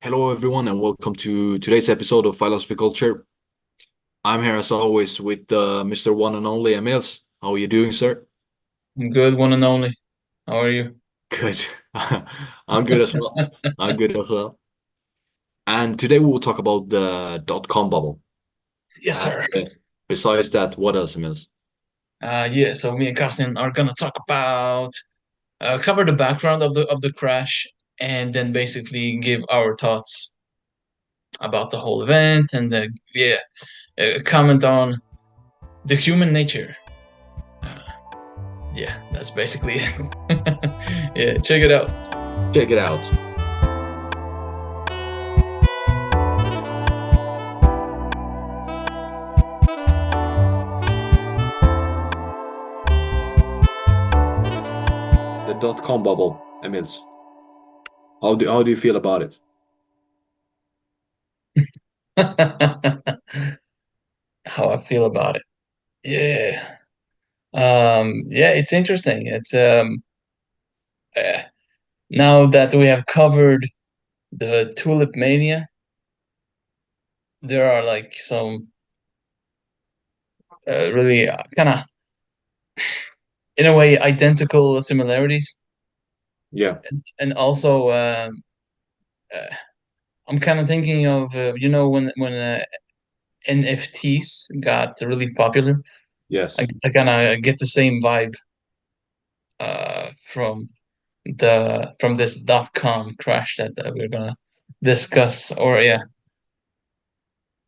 Hello, everyone, and welcome to today's episode of Philosophy Culture. I'm here as always with Mr. One and Only Emils. How are you doing, sir? Good, one and only. How are you? Good. I'm good as well. I'm good as well. And today we will talk about the dot-com bubble. Yes, And sir. besides that, what else, Emils? Yeah, so me and Carsten are gonna talk about cover the background of the crash and then basically give our thoughts about the whole event and comment on the human nature. Uh, yeah, that's basically it. Yeah, check it out. Check it out. The dot-com bubble, Emils. How do you feel about it? How I feel about it. Yeah. Yeah, it's interesting. It's uh, now that we have covered the Tulip Mania, there are like some really kind of, in a way, identical similarities, Yeah. and also uh, I'm kind of thinking of when NFTs got really popular. I, Yes. I kind of get the same vibe from this .com crash that we're gonna discuss or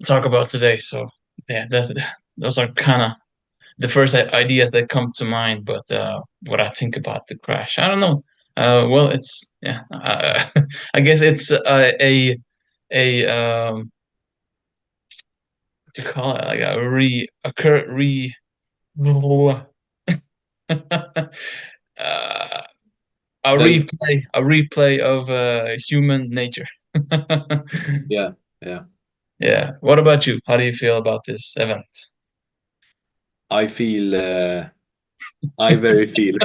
talk about today. So yeah, those are kind of the first ideas that come to mind, but what I think about the crash, I don't know. Well, it's yeah. I guess it's a what do you call it? Like uh, Then, a replay of human nature. yeah, yeah. Yeah. What about you? How do you feel about this event? I feel I very feel.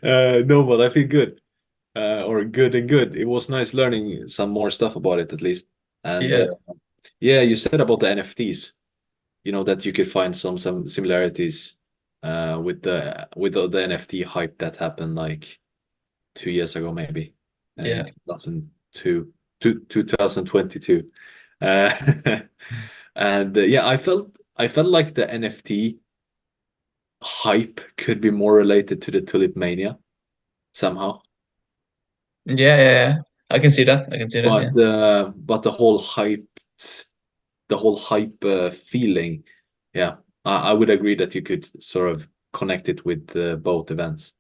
No, but I feel good, or good and good. It was nice learning some more stuff about it, at least. And Yeah, yeah, you said about the NFTs. You know that you could find some similarities with the NFT hype that happened like 2 years ago, maybe in yeah, 2022. Uh, and yeah, I felt like the NFT hype could be more related to the Tulip Mania somehow. yeah. I can see that. I can see that. Yeah. But the whole hype feeling, yeah, I would agree that you could sort of connect it with both events,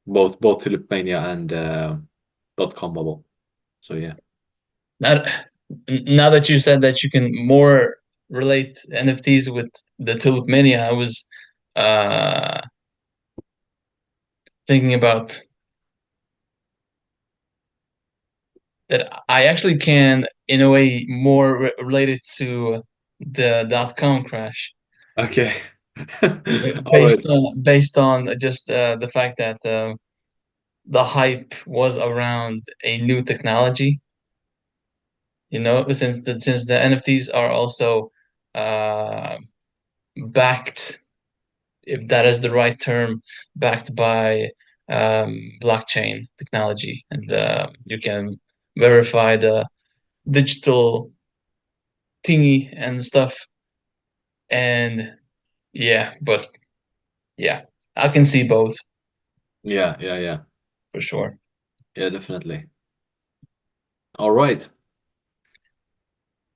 both Tulip Mania and dot-com bubble. So yeah. Now, now that you said that you can more relate NFTs with the Tulip Mania, I was uh, thinking about that I actually can, in a way, more relate it to the .com crash, Okay. All right. based on just the fact that the hype was around a new technology. Since the NFTs are also uh, backed, if that is the right term, backed by blockchain technology, and you can verify the digital thingy and stuff. And but yeah, I can see both Yeah, yeah, yeah. for sure. Yeah, definitely. All right.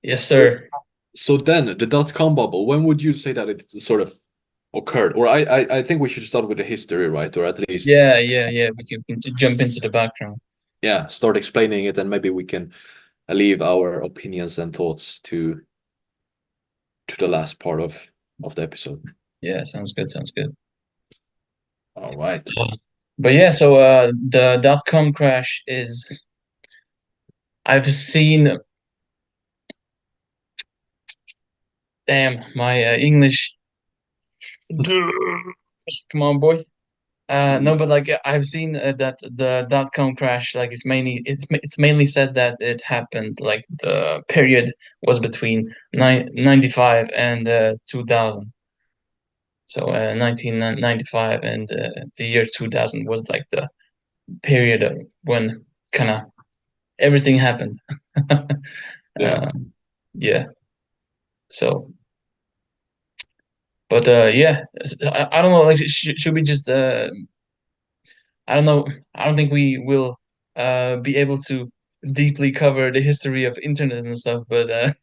Yes, So, sir. so then the dot-com bubble, when would you say that it sort of occurred? Or I think we should start with the history, right? Or at least, Yeah. We can jump into the background. yeah, start explaining it, and maybe we can leave our opinions and thoughts to the last part of the episode. Yeah, sounds good. Sounds good. All right. But yeah, so the .com crash is I've seen. Damn, my English. Come on, boy. No, but like I've seen that the dot-com crash, like it's mainly said that it happened like the period was between 95 and 2000. So 1995 and the year 2000 was like the period of when kind of everything happened. Yeah, Yeah. So, but yeah, I don't know. Like, should we just I don't know. I don't think we will be able to deeply cover the history of internet and stuff, but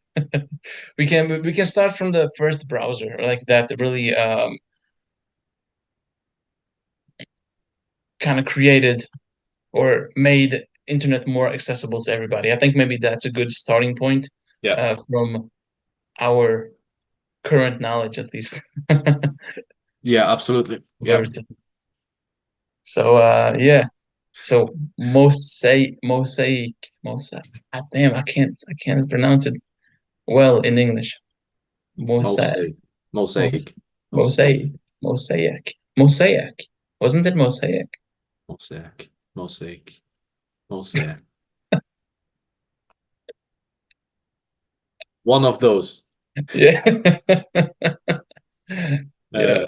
we can start from the first browser, like that really kind of created or made internet more accessible to everybody. I think maybe that's a good starting point yeah, from our current knowledge, at least, yeah, absolutely. of Yeah, everything. So yeah. So mosaic. Ah, damn, I can't pronounce it well in English. Mosaic, mosaic, mos- mosaic, mosaic, mosaic, mosaic. Wasn't it mosaic? mosaic, mosaic, mosaic. One of those. Yeah. Yeah. Uh,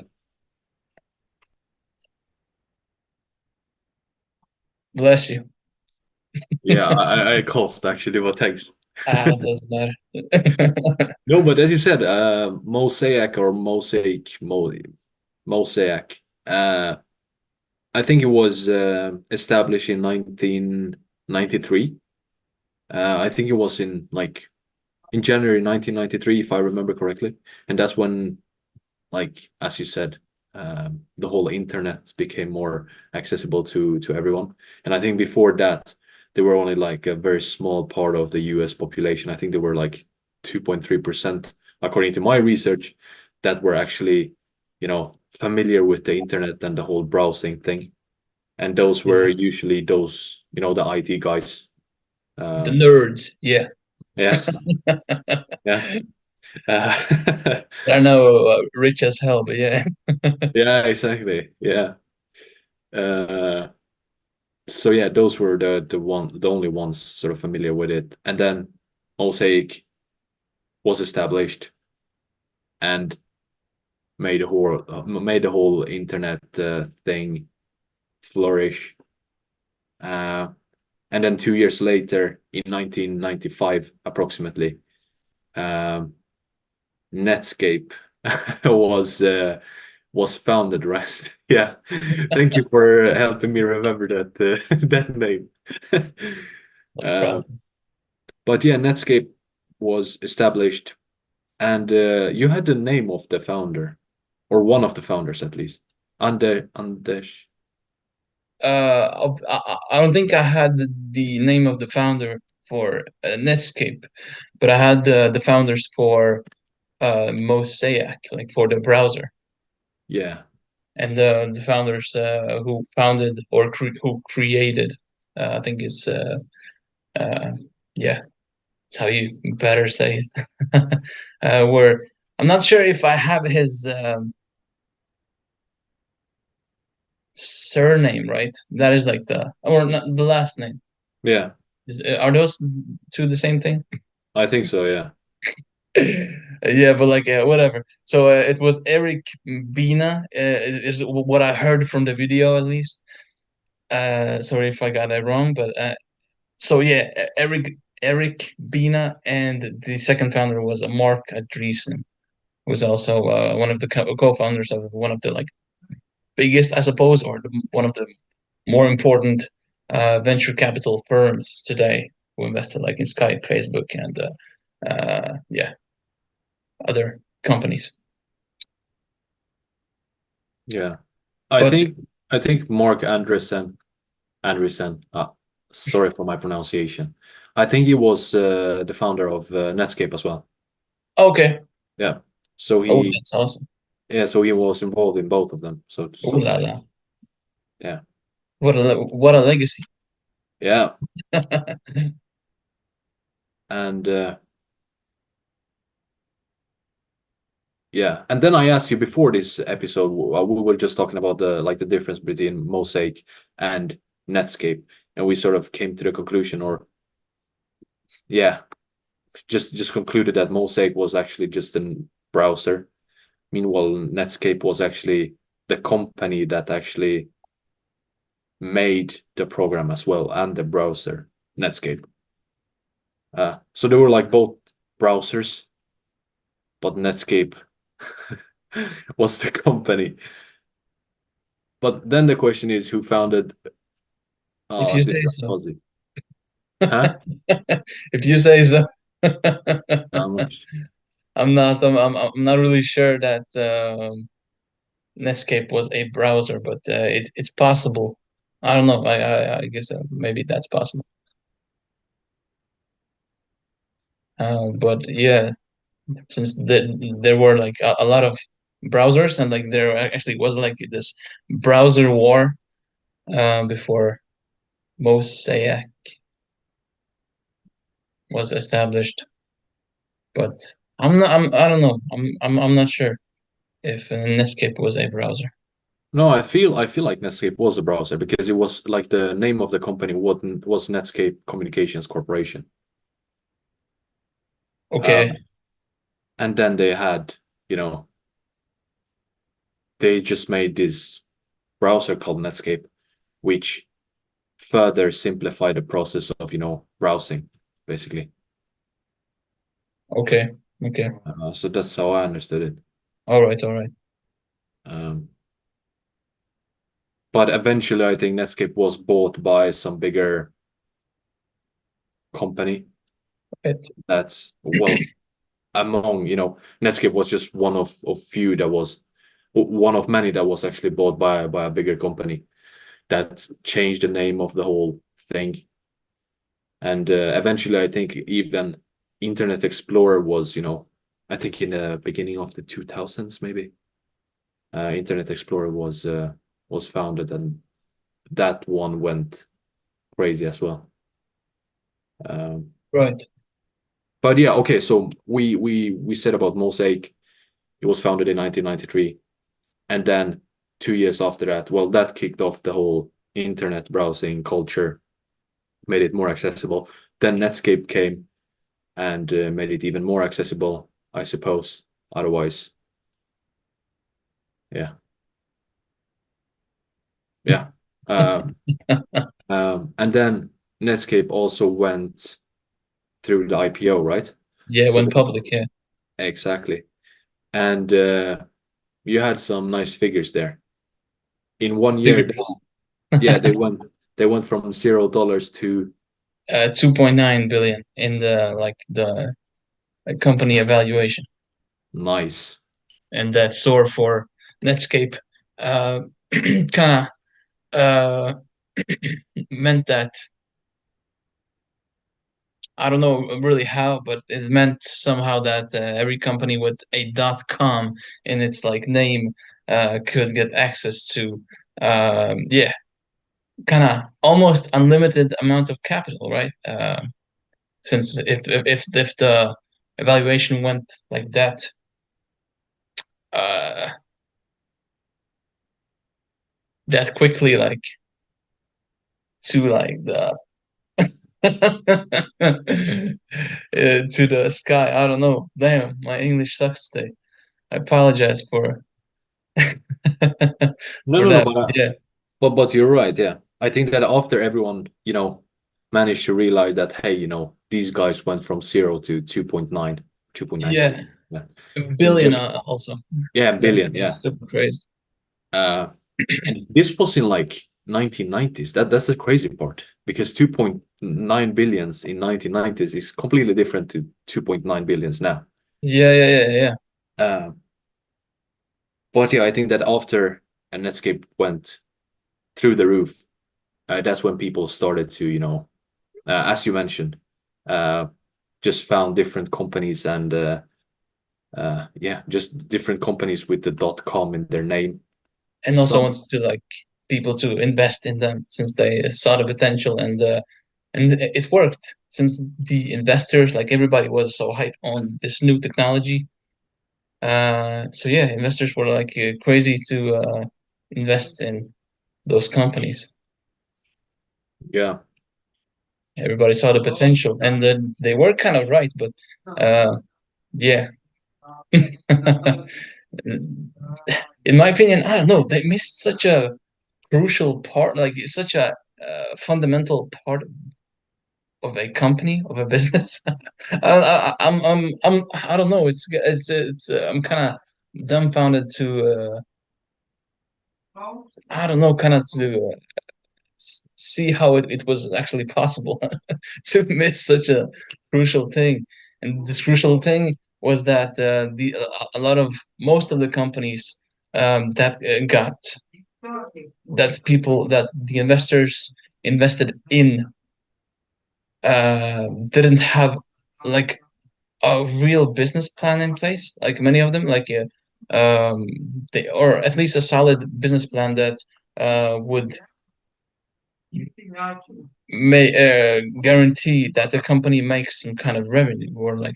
Bless you. yeah, I coughed actually, but thanks. Ah, it doesn't matter. No, but as you said, mosaic or mosaic. I think it was established in 1993. I think it was in January 1993, if I remember correctly, and that's when, like as you said, the whole internet became more accessible to everyone. And I think before that, they were only like a very small part of the U.S. population. I think they were like 2.3%, according to my research, that were actually, familiar with the internet and the whole browsing thing. And those were Yeah. usually those, the IT guys. The Um, nerds, yeah. yeah, yeah, I know, rich as hell, but yeah. yeah, exactly. Yeah. Uh, so yeah, those were the only ones sort of familiar with it. And then Mosaic was established and made the whole internet thing flourish. Uh, and then 2 years later, in 1995, approximately, um, Netscape was was founded, right? Yeah. Thank you for helping me remember that that name. No Uh, problem. but yeah, Netscape was established, and you had the name of the founder, or one of the founders at least. Anders. I don't think I had the name of the founder for Netscape, but I had the founders for Mosaic, like for the browser, Yeah, and the founders who founded or who created, I think is uh, yeah, that's how you better say it. Where I'm not sure if I have his surname right. That is like the or not the last name. yeah, Are those two the same thing? I think so. Yeah, Yeah, but like whatever. So it was Eric Bina, is what I heard from the video at least. Sorry if I got that wrong, but so yeah, Eric Bina, and the second founder was Mark Andreessen, who was also one of the co-founders of one of the like biggest, I suppose, or one of the more important venture capital firms today, who invested like in Skype, Facebook, and yeah, other companies. yeah. I But think I think Mark Andreessen. Sorry for my pronunciation. I think he was the founder of Netscape as well. okay, Yeah. So oh, he that's awesome. Yeah, so he was involved in both of them, Oh so to la say. la, Yeah. what a legacy. Yeah. And Yeah, and then I asked you before this episode, we were just talking about the like the difference between Mosaic and Netscape, and we sort of came to the conclusion, or yeah, just concluded that Mosaic was actually just a browser. Meanwhile, Netscape was actually the company that actually made the program as well and the browser, Netscape. So they were like both browsers, but Netscape was the company. But then the question is, who founded If you this say guy's so. fuzzy? Huh? If you say so. How much? I'm not really sure that Netscape was a browser, but it's possible. I don't know. I guess maybe that's possible. But yeah, since there were like a lot of browsers and like there actually was like this browser war before Mosaic was established. But I don't know. I'm not sure if Netscape was a browser. No, I feel like Netscape was a browser because it was like the name of the company wasn't was Netscape Communications Corporation. Okay, Um, and then they had, you know, they just made this browser called Netscape, which further simplified the process of, browsing, basically. okay, okay. So that's how I understood it. All right, all right. Um, but eventually, I think Netscape was bought by some bigger company Right. that's, well, among, Netscape was just one of few that was one of many that was actually bought by a bigger company that changed the name of the whole thing. And eventually, I think even Internet Explorer was, I think in the beginning of the 2000s, maybe, Internet Explorer was founded, and that one went crazy as well. Um, Right. but yeah, okay. So we said about Mosaic, it was founded in 1993, and then 2 years after that, well, that kicked off the whole internet browsing culture, made it more accessible. Then Netscape came and made it even more accessible, I suppose. Otherwise, yeah, yeah. Um, and then Netscape also went through the IPO, right? Yeah, it So went public. Yeah, exactly, and you had some nice figures there. In 1 year, figures. yeah, they went from $0 to 2.9 billion in the like the company evaluation, nice. and that soar for Netscape kind of meant that I don't know really how, but it meant somehow that every company with a .com in its like name could get access to yeah, kind of almost unlimited amount of capital, right? Since if the evaluation went like uh, that quickly, like to like the to the sky, I don't know. Damn, my English sucks today. I apologize for No, for no, no, that. but Yeah, but you're right. Yeah, I think that after everyone, managed to realize that, hey, these guys went from 0 to 2.9, 2.9 yeah, billion. Yeah, a in billion just also. yeah, That's, billion. Yeah, that's super crazy. uh, and this was in like 1990s. That's the crazy part because 2.9 billions in 1990s is completely different to 2.9 billions now. Yeah, yeah, yeah, yeah. Uh, but yeah, I think that after Netscape went through the roof, that's when people started to, as you mentioned, uh, just found different companies and yeah, just different companies with the .com in their name. And also Some wanted to like people to invest in them since they saw the potential and it worked since the investors like everybody was so hyped on this new technology. So yeah, investors were like crazy to invest in those companies. Yeah. Everybody saw the potential, and then they were kind of right, but yeah. In my opinion, I don't know, they missed such a crucial part, like such a fundamental part of a company, of a business. I don't know. I'm kind of dumbfounded to I don't know, kind of to see how it was actually possible to miss such a crucial thing. And this crucial thing was that the a lot of most of the companies that got that people that the investors invested in didn't have like a real business plan in place. Like many of them, like they or at least a solid business plan that would may guarantee that the company makes some kind of revenue or like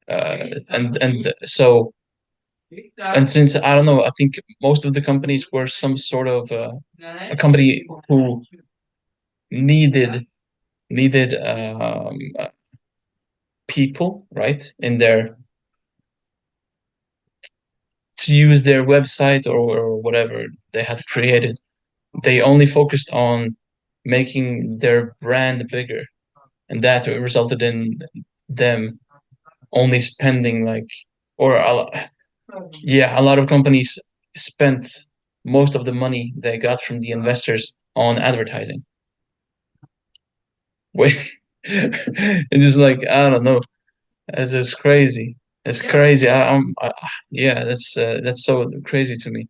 and so and since I don't know, I think most of the companies were some sort of a company who needed needed people, right, in their to use their website or whatever they had created. They only focused on making their brand bigger, and that resulted in them only spending like or a lot, yeah, a lot of companies spent most of the money they got from the investors on advertising. Wait, it's just like I don't know. It's just crazy. It's crazy. Yeah, that's so crazy to me.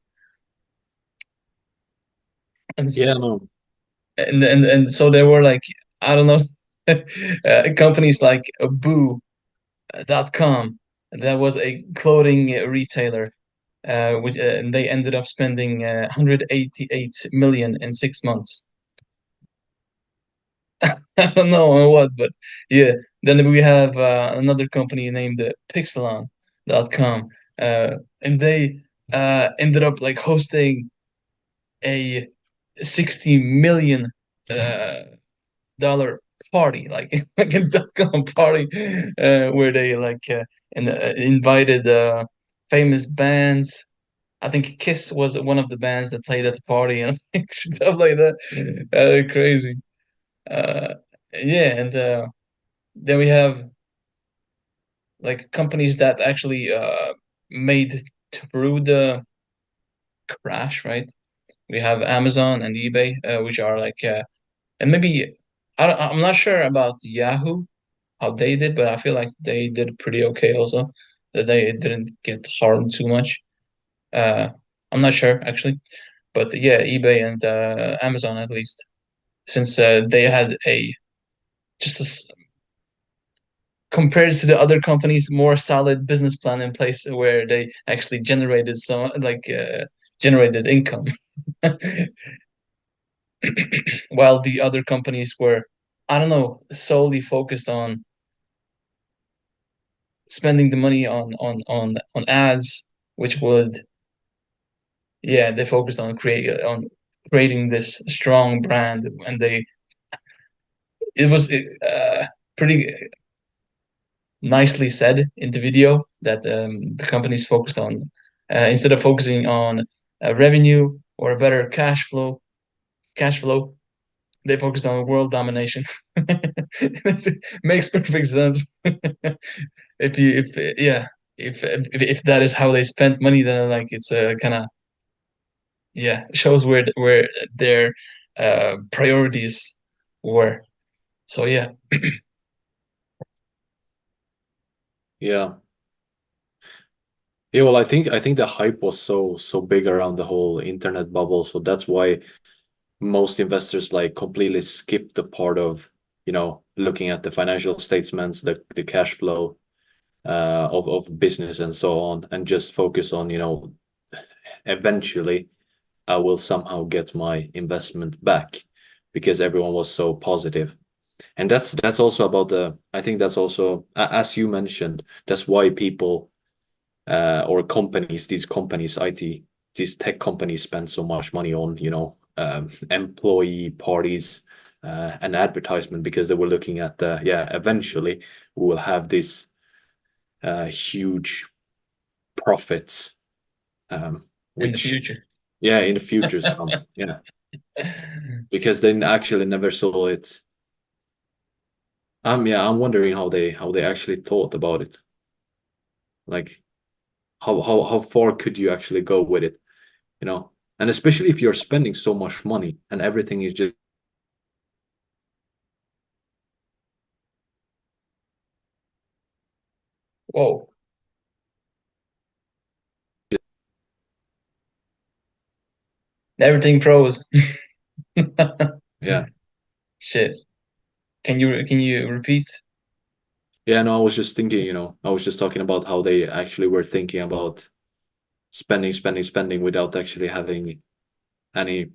And Yeah, no. and so there were like I don't know companies like Boo.com that was a clothing retailer which and they ended up spending 188 million in 6 months. I don't know on what, but yeah. Then we have another company named Pixelon.com, and they ended up like hosting a 60 million uh, dollar party, like like a dot-com party, where they like invited famous bands. I think Kiss was one of the bands that played at the party and stuff like that. Crazy. Uh, yeah, and then we have like companies that actually made through the crash, right? We have Amazon and eBay, which are like, and maybe I'm not sure about Yahoo, how they did, but I feel like they did pretty okay also. That they didn't get harmed too much. Uh, I'm not sure actually, but yeah, eBay and Amazon at least, since they had a just a compared to the other companies, more solid business plan in place where they actually generated some like generated income, while the other companies were, I don't know, solely focused on spending the money on ads, which would yeah they focused on creating this strong brand, and they it was pretty nicely said in the video that the companies focused on instead of focusing on revenue or a better cash flow, they focused on world domination. It makes perfect sense. If you if yeah if that is how they spent money, then like it's a kind of yeah shows where their priorities were. So yeah. Yeah. Yeah, well, I think the hype was so big around the whole internet bubble, so that's why most investors like completely skip the part of, looking at the financial statements, the cash flow of business and so on, and just focus on, eventually I will somehow get my investment back because everyone was so positive. And that's also about the I think that's also as you mentioned, that's why people or companies, these companies, IT, these tech companies spend so much money on, employee parties and advertisement because they were looking at eventually we will have this huge profits, In the which future. in the future some because they actually never saw it. I'm wondering how they actually thought about it. Like how far could you actually go with it, and especially if you're spending so much money and everything is just Whoa. Everything froze. yeah. Shit. Can you repeat? Yeah, no, I was just thinking, I was just talking about how they actually were thinking about spending, spending, spending without actually having any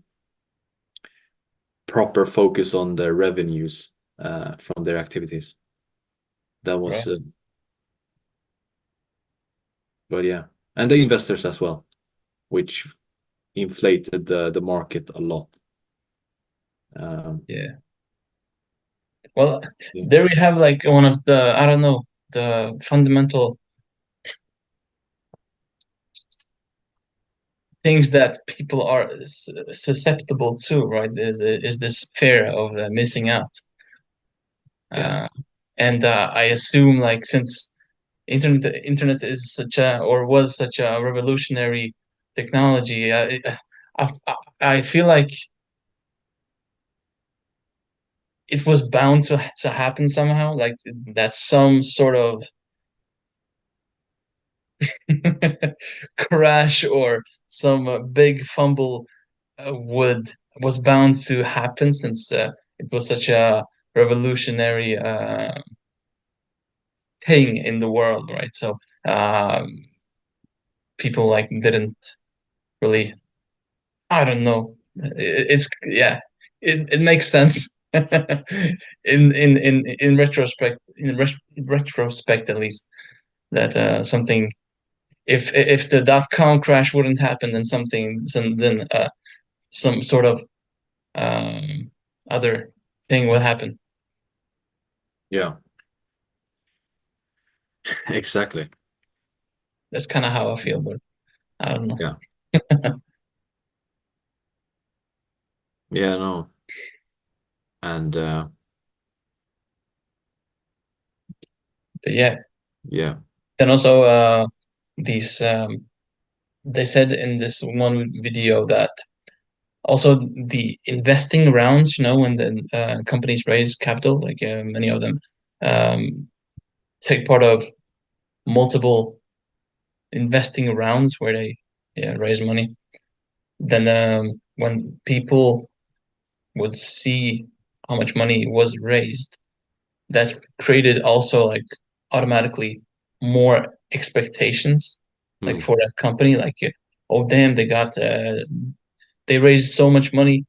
proper focus on their revenues from their activities. That Right. was, but yeah, and the investors as well, which inflated the market a lot. Um, Yeah. Well, yeah. there we have like one of the, I don't know, the fundamental things that people are susceptible to, right? Is this fear of missing out. Yes. Uh, and I assume like since internet is such a or was such a revolutionary technology, I feel like it was bound to happen somehow, like that some sort of crash or some big fumble would was bound to happen since it was such a revolutionary thing in the world, right? So people like didn't really, I don't know. It's yeah, it makes sense in retrospect, retrospect at least, that something, if the dot-com crash wouldn't happen, then some sort of um, other thing would happen. Yeah, exactly. That's kind of how I feel, but I don't know. Yeah. Yeah, no. And But yeah, yeah. and also these they said in this one video that also the investing rounds, when the companies raise capital, like many of them um, take part of multiple investing rounds where they raise money. Then when people would see how much money was raised, that created also like automatically more expectations like Mm. for that company, like oh damn, they raised so much money,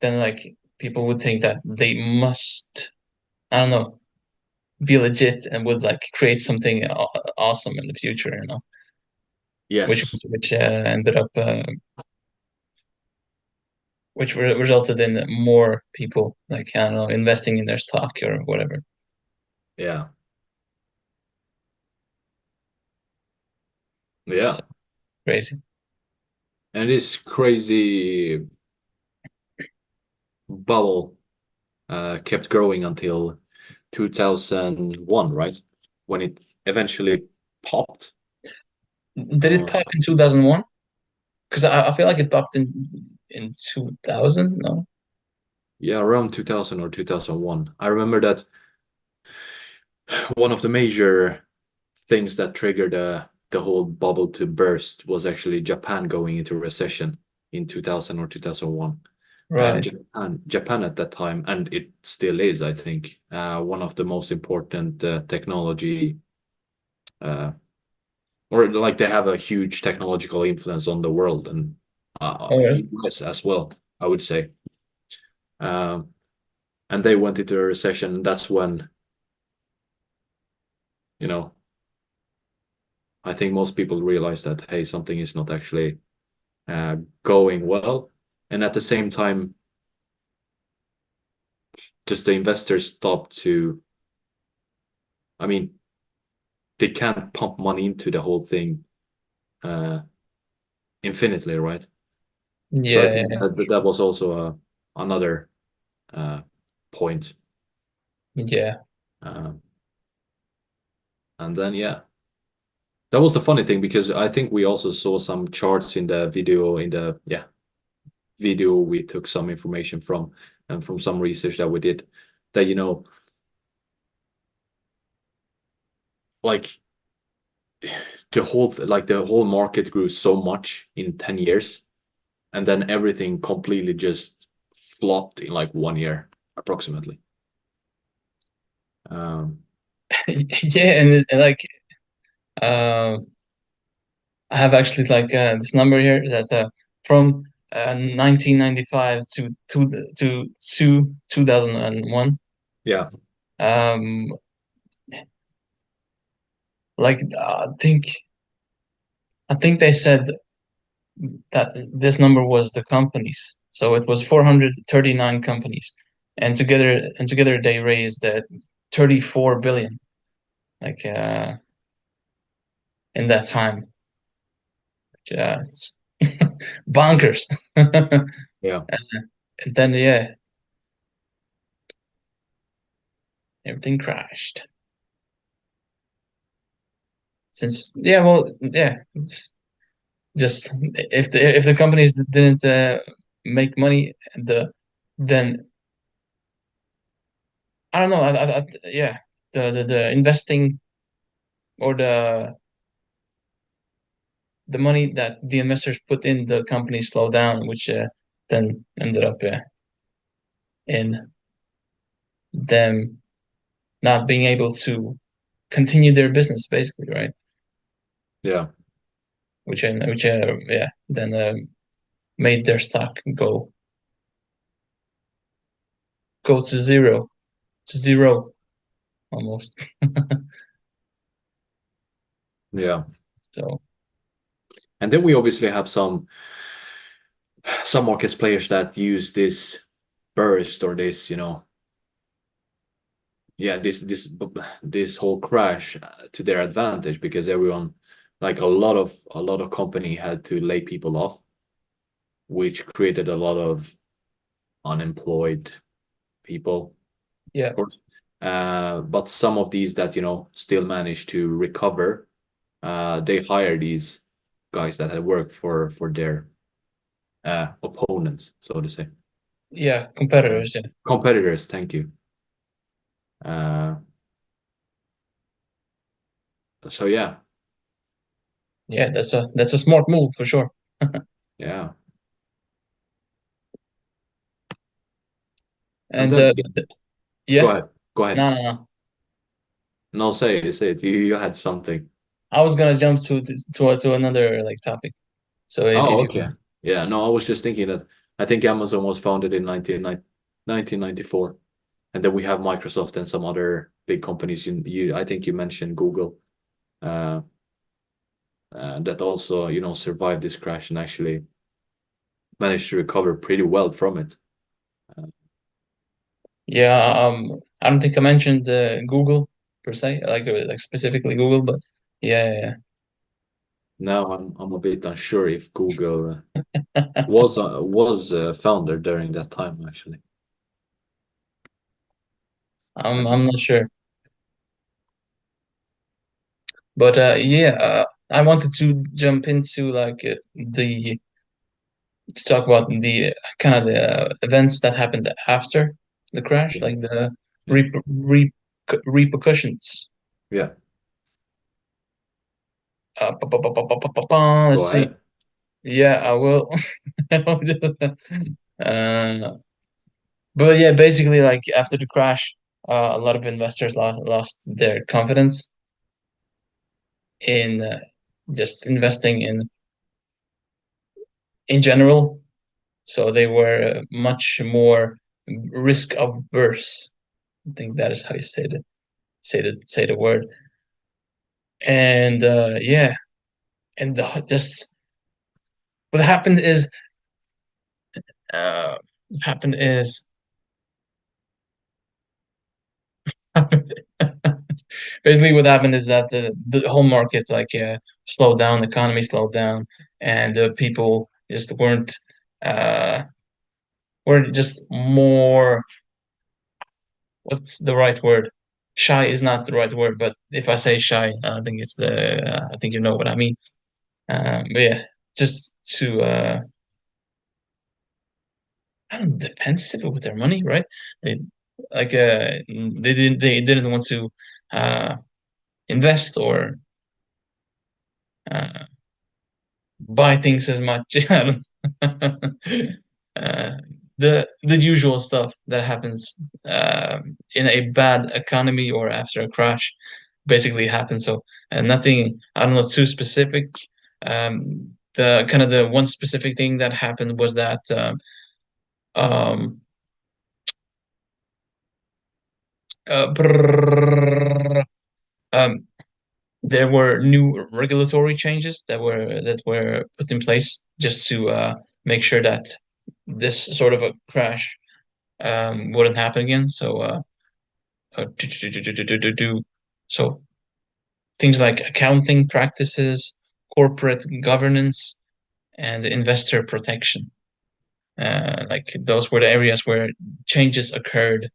then like people would think that they must, I don't know, be legit and would like create something awesome in the future, which Yes. which ended up which resulted in more people, like, I don't know, investing in their stock or whatever. Yeah. Yeah. So crazy. And this crazy bubble kept growing until 2001, right? When it eventually popped. Did it Uh, pop in 2001? Because I feel like it popped in 2000. No, yeah, around 2000 or 2001. I remember that one of the major things that triggered the whole bubble to burst was actually Japan going into recession in 2000 or 2001. And right. Japan at that time, and it still is, I think, one of the most important technology, uh, or like they have a huge technological influence on the world and Oh, yeah. US as well, I would say. Um, and they went into a recession, and that's when, you know, I think most people realize that, hey, something is not actually going well. And at the same time, just the investors stop to, I mean, they can't pump money into the whole thing uh, infinitely, right? So I Yeah, think that was also another uh, point. yeah, Um, and then, yeah, that was the funny thing because I think we also saw some charts in the video, yeah, video we took some information from and from some research that we did that, like the whole market grew so much in 10 years and then everything completely just flopped in like 1 year approximately. Um, yeah, and like uh, I have actually like this number here that from 1995 to 2001, yeah, um, like I think they said that this number was the companies. So it was 439 companies, and together they raised 34 billion, like in that time. Yeah, it's bonkers. yeah, And then yeah, everything crashed. Since yeah, well, yeah, it's just if the companies didn't make money, then I don't know. Yeah, the investing or the money that the investors put in the company slowed down, which then ended up in them not being able to continue their business, basically, right? yeah, Which yeah, then made their stock go to zero almost. yeah. So And then we obviously have some market players that use this burst or this, yeah, this whole crash to their advantage because everyone, like a lot of company had to lay people off, which created a lot of unemployed people, yeah, of course. But some of these that still managed to recover, they hire these guys that had worked for their opponents, so to say. yeah, Uh, competitors. Yeah, competitors, thank you. Uh, so yeah, yeah, that's a smart move for sure. yeah. And And then go yeah, ahead, go ahead. no, no, no. No, say it. You had something. I was gonna jump to another like topic. So if Oh, you okay. Yeah, no, I was just thinking that I think Amazon was founded in 1994. And then we have Microsoft and some other big companies. I think you mentioned Google, uh, that also, survived this crash and actually managed to recover pretty well from it. Uh, yeah, I don't think I mentioned Google per se, like specifically Google, but yeah, yeah, Now I'm a bit unsure if Google yeah. was founded during that time, actually. I'm not sure, but yeah, I wanted to jump into like the to talk about the kind of the events that happened after the crash, Yeah, like the yeah. repercussions. Yeah. Let's Go see. ahead. Yeah, I will. But yeah, basically, like after the crash, a lot of investors lost their confidence in just investing in general. So they were much more risk averse. I think that is how you say the word. And yeah, and just what happened is what happened is basically what happened is that the whole market like slowed down, the economy slowed down, and people just uh weren't just more, what's the right word? Shy is not the right word, but if I say shy, I think it's I think you know what I mean. But yeah, just to I don't know, defensive with their money, right? They like they didn't want to uh invest or uh buy things as much. I don't uh, the usual stuff that happens in a bad economy or after a crash basically happens. So nothing, I don't know, too specific. The kind of the one specific thing that happened was that um, brrrr, um, there were new regulatory changes that were put in place just to make sure that this sort of a crash wouldn't happen again. So so things like accounting practices, corporate governance, and investor protection. Like those were the areas where changes occurred,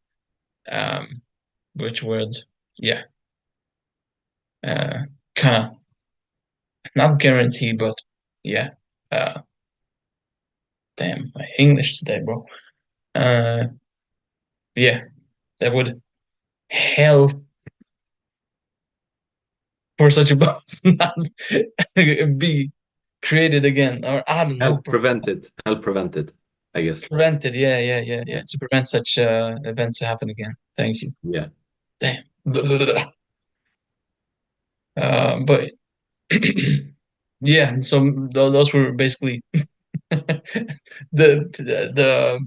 um, which would, yeah, uh, kind of not guarantee, but yeah, uh, damn, my English today, bro. Uh, yeah, that would help for such a boat not be created again, or I don't know, bro. Help prevent it, I guess. Prevented, yeah, yeah, yeah, yeah, Yeah. to prevent such events to happen again. Thank you. Yeah. Damn. But yeah, so those were basically the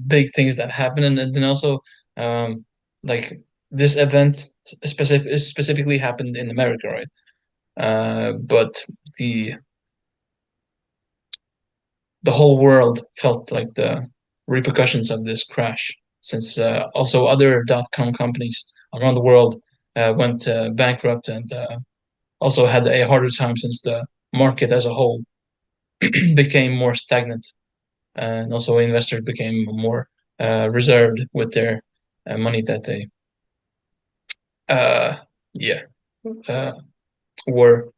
big things that happened, and then also like this event specifically happened in America, right? But the the whole world felt like the repercussions of this crash, since also other dot-com companies around the world went bankrupt and also had a harder time since the market as a whole became more stagnant, and also investors became more reserved with their money that they uh, yeah uh, were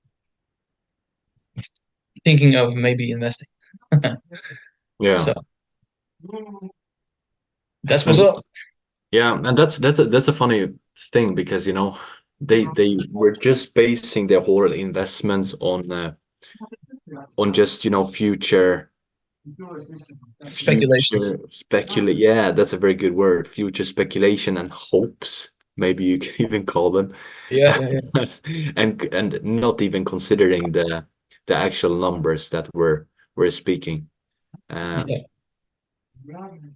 thinking of maybe investing. Yeah. So that's what's And up. yeah, and that's a funny thing because they were just basing their whole investments on just Speculations. future speculate. Yeah, that's a very good word. Future speculation and hopes, maybe you can even call them, Yeah, yeah, yeah. and not even considering the actual numbers that we're speaking, uh, Yeah.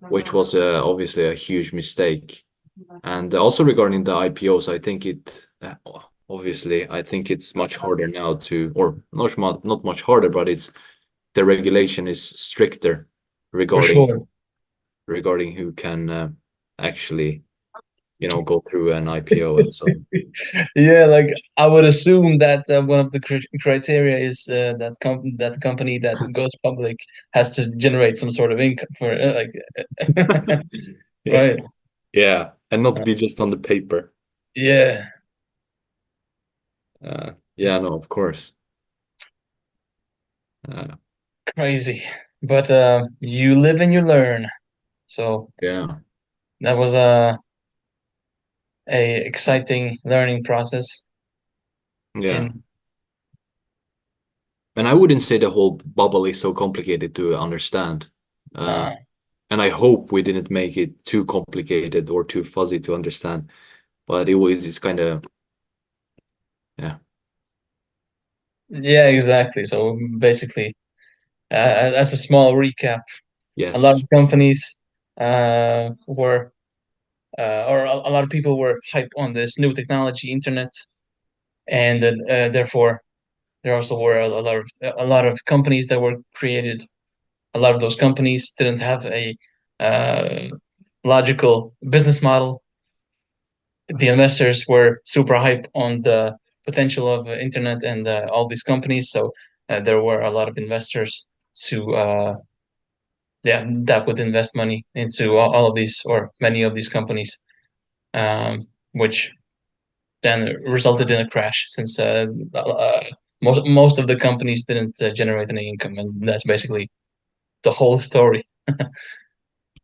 which was obviously a huge mistake. And also regarding the IPOs, I think obviously I think it's much harder now or not much harder, but it's the regulation is stricter For regarding sure. who can actually go through an IPO and so. Yeah, like I would assume that one of the criteria is that company that goes public has to generate some sort of income for Yeah, right. yeah, and not be just on the paper. Yeah, Yeah, no, of course. Uh, crazy. But you live and you learn. So yeah, that was a exciting learning process yeah, in and I wouldn't say the whole bubble is so complicated to understand. Uh, uh and I hope we didn't make it too complicated or too fuzzy to understand. But it's kind of, yeah, yeah, exactly. So basically, as a small recap, a lot of yes, companies were or a lot of people were hype on this new technology, internet, and therefore there also were a lot of companies that were created. A lot of those companies didn't have a uh, logical business model. The investors were super hype on the potential of internet and all these companies, so there were a lot of investors to yeah, that would invest money into all of these or many of these companies, which then resulted in a crash since most of the companies didn't generate any income, and that's basically the whole story,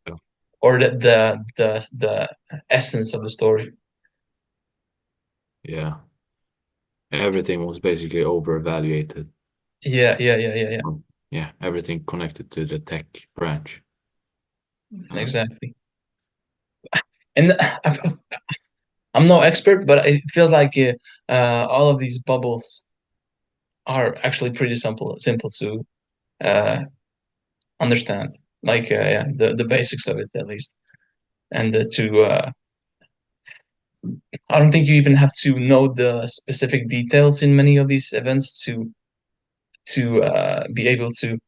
Yeah. or the essence of the story. Yeah. Everything was basically overvaluated. Yeah. Yeah, everything connected to the tech branch. Um, Exactly. And I'm no expert, but it feels like all of these bubbles are actually pretty simple to uh, understand. Like yeah, the basics of it at least, and to I don't think you even have to know the specific details in many of these events to be able to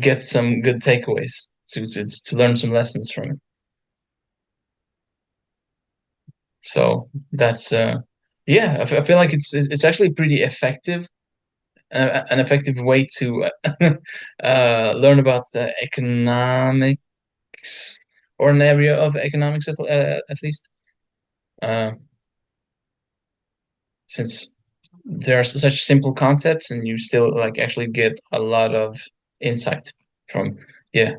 get some good takeaways to learn some lessons from it. So that's yeah, I feel like it's actually pretty effective, an effective way to learn about economics or an area of economics at least, uh, since there are such simple concepts and you still like actually get a lot of insight from yeah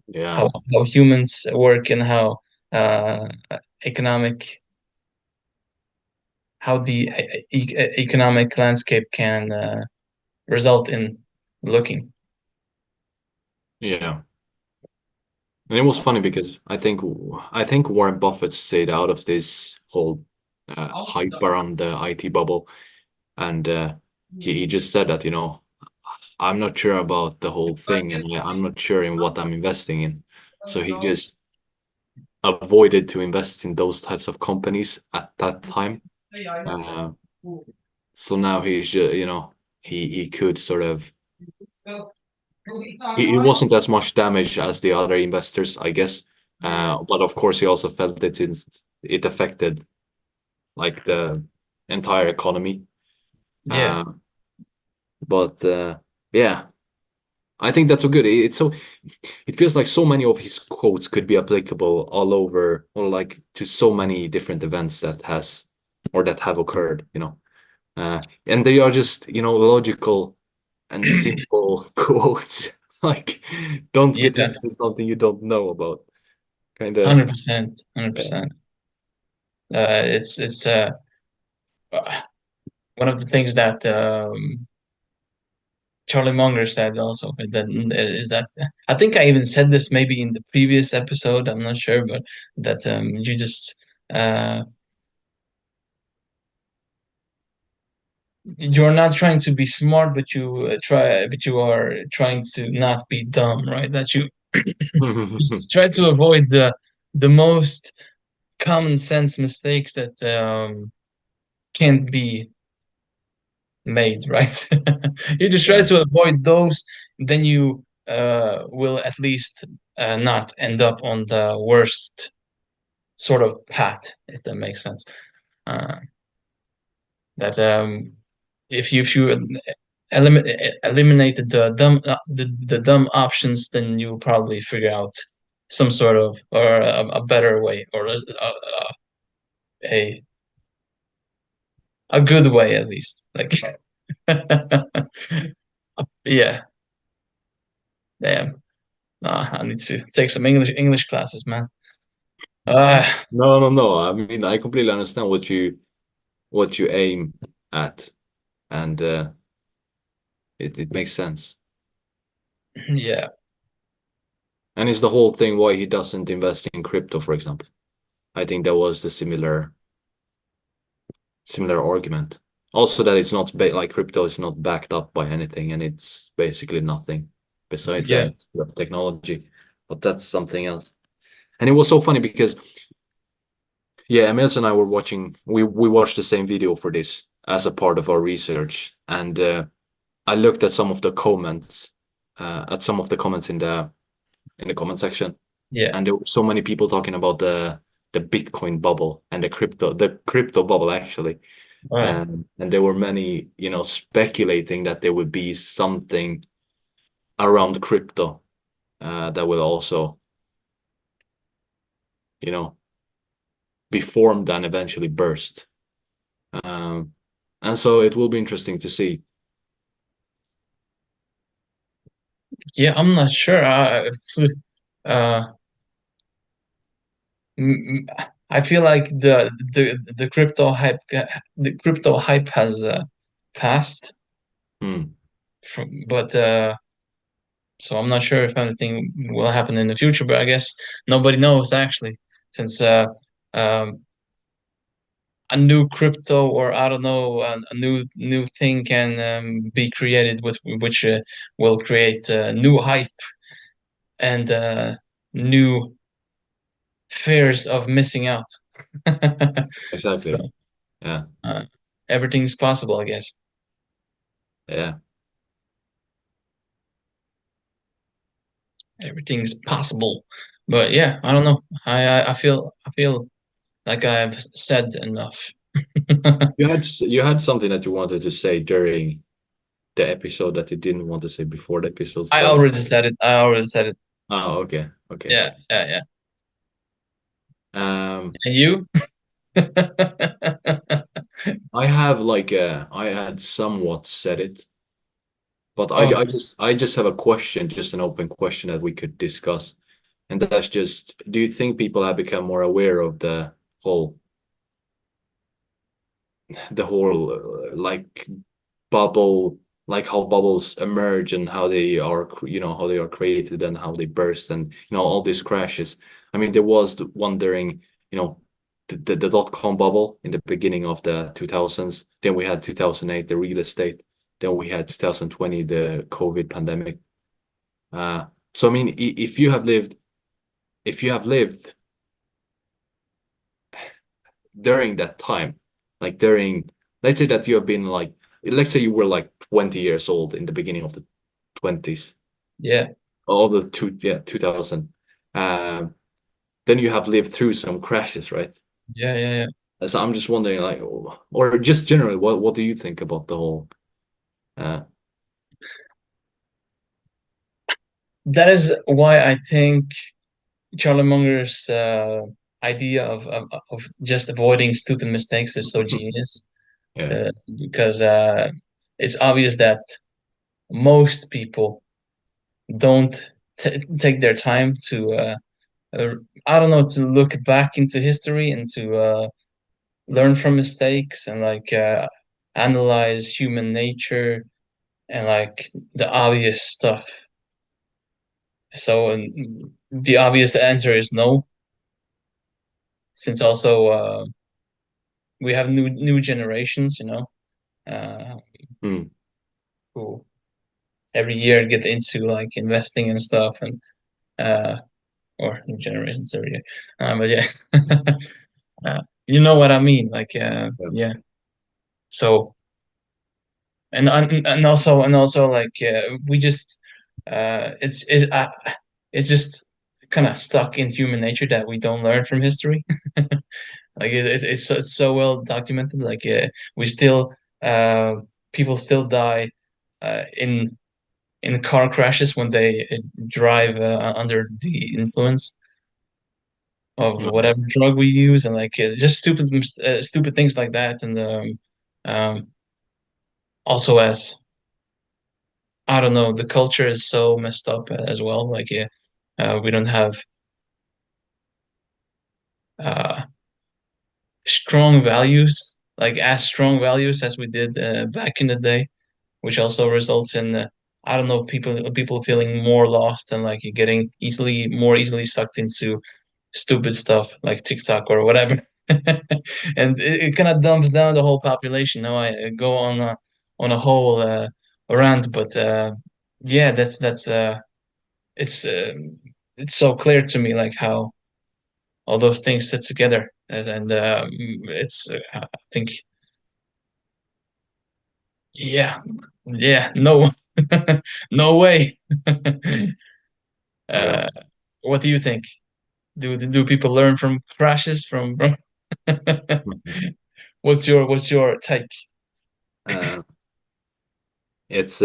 yeah, how humans work and how uh, economic how the economic landscape can result in looking. yeah. And it was funny because I think Warren Buffett stayed out of this whole hype around the IT bubble, and he just said that, I'm not sure about the whole thing, and I'm not sure in what I'm investing in. So he just avoided to invest in those types of companies at that time. Uh, so now he's just, he could sort of it wasn't as much damage as the other investors, I guess. But of course, he also felt it affected like the entire economy. Yeah, Uh, but yeah, I think that's so good. It feels like so many of his quotes could be applicable all over, or like to so many different events that have occurred. And they are just logical and simple quotes. Like, don't get yeah, into something you don't know about. Kind of. 100%, 100%. It's one of the things that Charlie Munger said also that is that I think I even said this maybe in the previous episode. I'm not sure, but that you just uh, you're not trying to be smart, but but you are trying to not be dumb, right? That you just try to avoid the most common sense mistakes that can't be made, right? You just try Yeah. to avoid those, then you will at least not end up on the worst sort of path, if that makes sense. Uh, that if you eliminated the dumb options, then you probably figure out some sort of or a better way or a a good way at least. Like yeah, damn. Nah, I need to take some English classes, man. Uh, No, no, no. I mean, I completely understand what you aim at, and it makes sense. yeah, And it's the whole thing why he doesn't invest in crypto, for example. I think that was the similar argument. Also, that it's not like crypto is not backed up by anything, and it's basically nothing besides yeah, technology. But that's something else. And it was so funny because Yeah, Emils and I were watching. We watched the same video for this as a part of our research, and I looked at some of the comments, at some of the comments in the comment section, Yeah. and there were so many people talking about the Bitcoin bubble and the crypto bubble actually, Right. and there were many, speculating that there would be something around crypto that will also, you know, be formed and eventually burst. Um, and so it will be interesting to see. Yeah, I'm not sure. Uh, I feel like the crypto hype has passed Hmm, but so I'm not sure if anything will happen in the future, but I guess nobody knows actually, since um, a new crypto or I don't know a new thing can be created with which will create new hype and new fears of missing out. exactly. So Yeah, uh, everything's possible, I guess. yeah. Everything's possible. But yeah, I don't know. I feel like I've said enough. You had something that you wanted to say during the episode that you didn't want to say before the episode I started. already said it. I already said it. Oh, okay, okay. Yeah, yeah, yeah. Um, And you? I had somewhat said it, but I, I Okay. just I just have a question, just an open question that we could discuss, and that's just, do you think people have become more aware of whole the whole like bubble, like how bubbles emerge and how they are, how they are created and how they burst and all these crashes. I mean, there was the one during, you know, the dot-com bubble in the beginning of the 2000s. Then we had 2008, the real estate. Then we had 2020, the COVID pandemic. So I mean, if you have lived during that time, like during, let's say that you have been like, let's say you were like 20 years old in the beginning of the 20s, Yeah, all the 2000. Um, then you have lived through some crashes, right? yeah, yeah, yeah. So I'm just wondering, like, or just generally, what do you think about the whole? Uh, That is why I think Charlie Munger's idea of just avoiding stupid mistakes is so genius. yeah, Because it's obvious that most people don't t take their time to uh, I don't know, to look back into history and to learn from mistakes and like analyze human nature and like the obvious stuff. So the obvious answer is no, since also we have new generations, uh, mm, who every year get into like investing and stuff and uh, or new generations every year. But yeah, you know what I mean. Like yeah, yeah. So and also like we just it's just kind of stuck in human nature that we don't learn from history. Like it's so well documented. Like we still uh people still die in car crashes when they drive under the influence of okay. whatever drug we use, and like just stupid things like that. And um also as I don't know, the culture is so messed up as well. Like we don't have uh strong values, like as strong values as we did back in the day, which also results in I don't know, people feeling more lost and like getting more easily sucked into stupid stuff like TikTok or whatever. And it kind of dumps down the whole population. Now I go on a whole rant, but yeah, it's it's so clear to me like how all those things sit together. And it's I think yeah, yeah, no, no way. Yeah. uh, what do you think? Do people learn from crashes from Mhm. what's your take? Uh, it's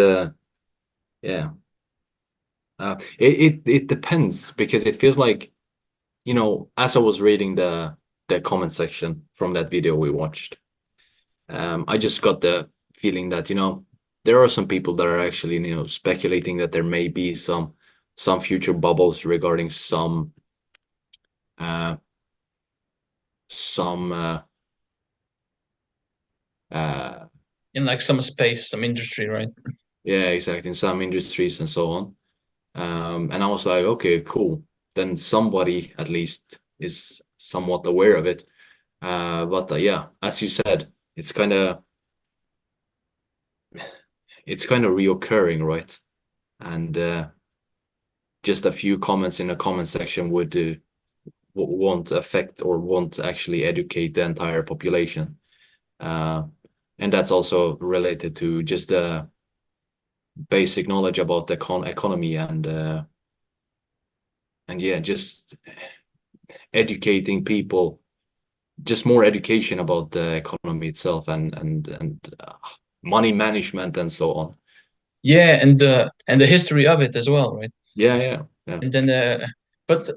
yeah. It depends because it feels like, as I was reading the comment section from that video we watched, I just got the feeling that, there are some people that are actually, speculating that there may be some future bubbles regarding uh some uh In like some space, some industry, right? yeah, exactly, in some industries and so on. And I was like, okay, cool. Then somebody at least is somewhat aware of it. But yeah, as you said, it's kind of reoccurring, right? And just a few comments in a comment section won't affect or won't actually educate the entire population. Uh, and that's also related to just the basic knowledge about the economy and yeah, just educating people, just more education about the economy itself and money management and so on. Yeah, and the history of it as well, right? Yeah, yeah, yeah. And then but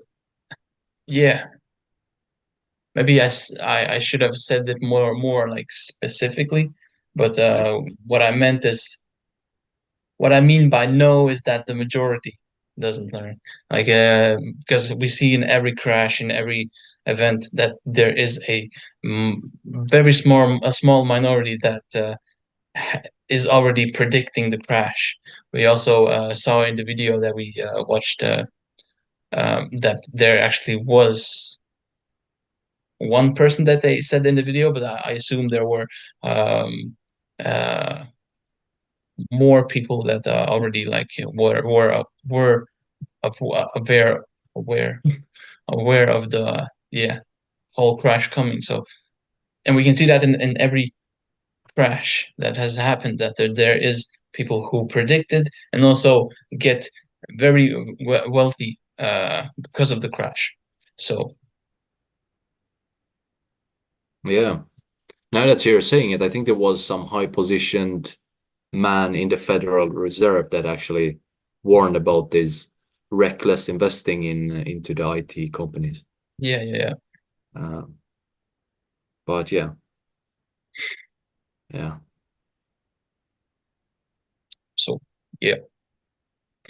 yeah, maybe I should have said it more like specifically, but what I meant is what I mean by no is that the majority doesn't learn. Like because we see in every crash, in every event, that there is very small minority that is already predicting the crash. We also saw in the video that we watched that there actually was one person that they said in the video, but I assume there were um, uh, more people that already like were aware aware aware of the whole crash coming. So, and we can see that in every crash that has happened, that there is people who predicted and also get very wealthy because of the crash. So Yeah. Now that you're saying it, I think there was some high positioned man in the Federal Reserve that actually warned about this reckless investing into the IT companies. yeah, yeah, yeah. Uh, but yeah, yeah. So yeah,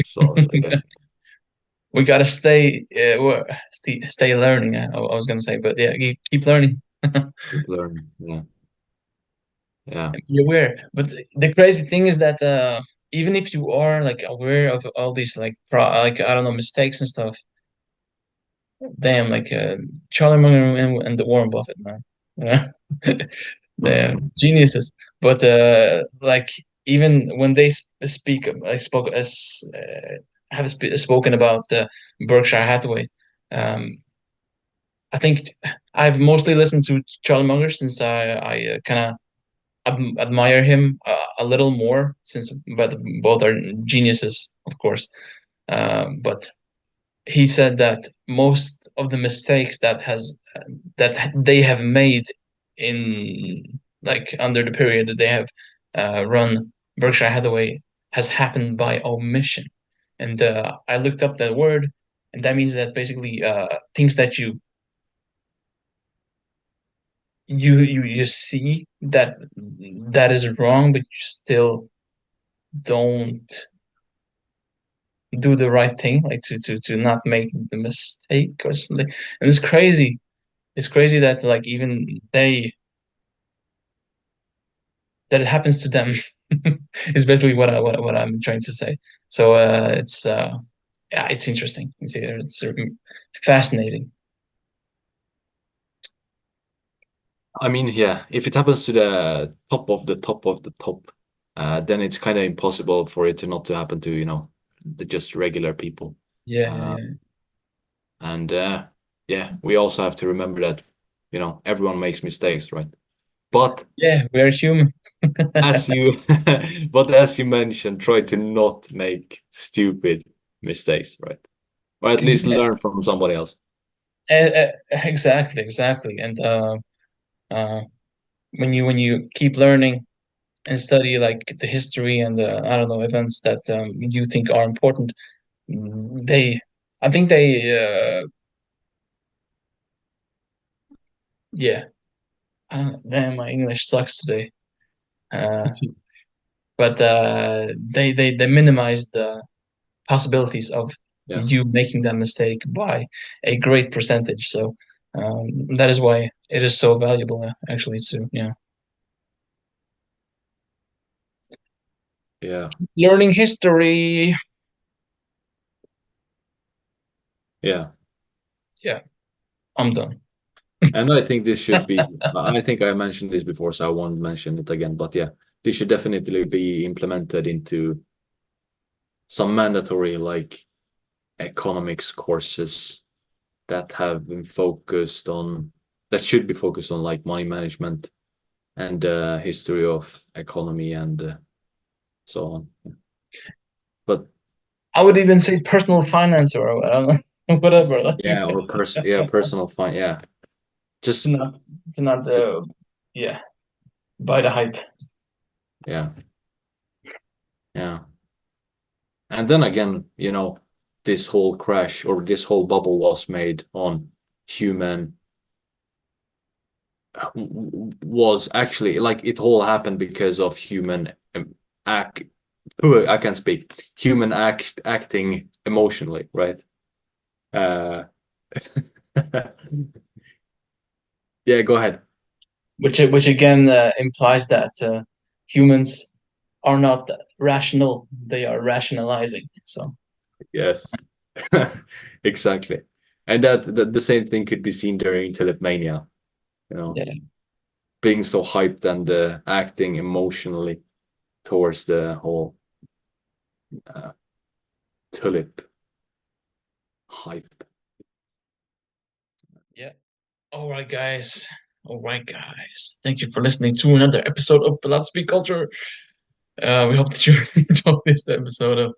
So again, we gotta stay learning. I was gonna say, but yeah, keep learning. keep learning. Yeah, yeah. Be aware. But the crazy thing is that even if you are like aware of all these like like I don't know mistakes and stuff, damn, like Charlie Munger and the Warren Buffett, man. Yeah. They're geniuses. But like even when they speak, like spoke as have spoken about Berkshire Hathaway, um, I think I've mostly listened to Charlie Munger since I kind of admire him a little more since but both are geniuses, of course. But he said that most of the mistakes that they have made in like under the period that they have run Berkshire Hathaway has happened by omission. And I looked up that word, and that means that basically things that you see that is wrong, but you still don't do the right thing, like to not make the mistake or something. And it's crazy. It's crazy that like even they that it happens to them is basically what I'm trying to say. So it's yeah, it's interesting. It's fascinating. I mean, yeah, if it happens to the top of the top of the top, then it's kind of impossible for it to not to happen to, the just regular people. Yeah, yeah, Uh, yeah. and yeah, we also have to remember that, everyone makes mistakes, right? But Yeah, we're human. as you, but as you mentioned, try to not make stupid mistakes, right? Or at least Yeah, learn from somebody else. exactly, exactly. And uh, when you keep learning and study like the history and the I don't know events that you think are important, they I think they yeah. Damn, my English sucks today. Uh, but they minimize the possibilities of Yeah, you making that mistake by a great percentage. So that is why it is so valuable, actually. To yeah, learning history. yeah. Yeah, I'm done. And I think this should be, I think I mentioned this before, so I won't mention it again. But yeah, this should definitely be implemented into some mandatory like economics courses that have been focused on, that should be focused on like money management and history of economy and so on. But I would even say personal finance or I don't know, whatever. Like, yeah, or personal fine. Yeah, to just not to not yeah buy the hype. yeah, yeah. And then again, this whole crash or this whole bubble was made on human, was actually like it all happened because of human act. I can't speak. Human acting emotionally, right? Uh, yeah, go ahead. Which again implies that humans are not rational; they are rationalizing. So Yes, exactly. And that the same thing could be seen during Tulipmania, you know, yeah, being so hyped and acting emotionally towards the whole uh, tulip hype. yeah. All right, guys. All right, guys. Thank you for listening to another episode of Speak Culture. We hope that you enjoyed this episode of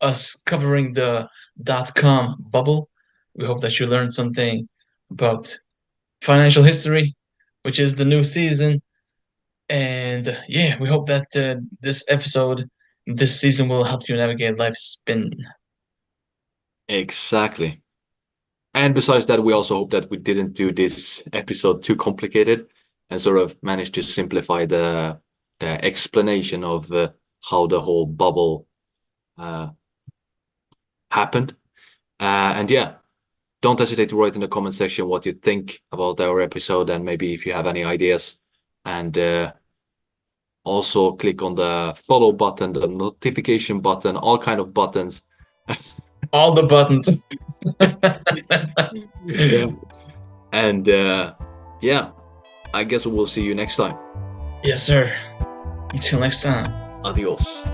us covering the .com bubble. We hope that you learned something about financial history, which is the new season. And yeah, we hope that this episode, this season will help you navigate life's spin. Exactly. And besides that, we also hope that we didn't do this episode too complicated and sort of managed to simplify the explanation of how the whole bubble uh, happened. And yeah, don't hesitate to write in the comment section what you think about our episode and maybe if you have any ideas. And also click on the follow button, the notification button, all kind of buttons. All the buttons. Yeah. And yeah, I guess we'll see you next time. Yes, sir. Until next time. Adios.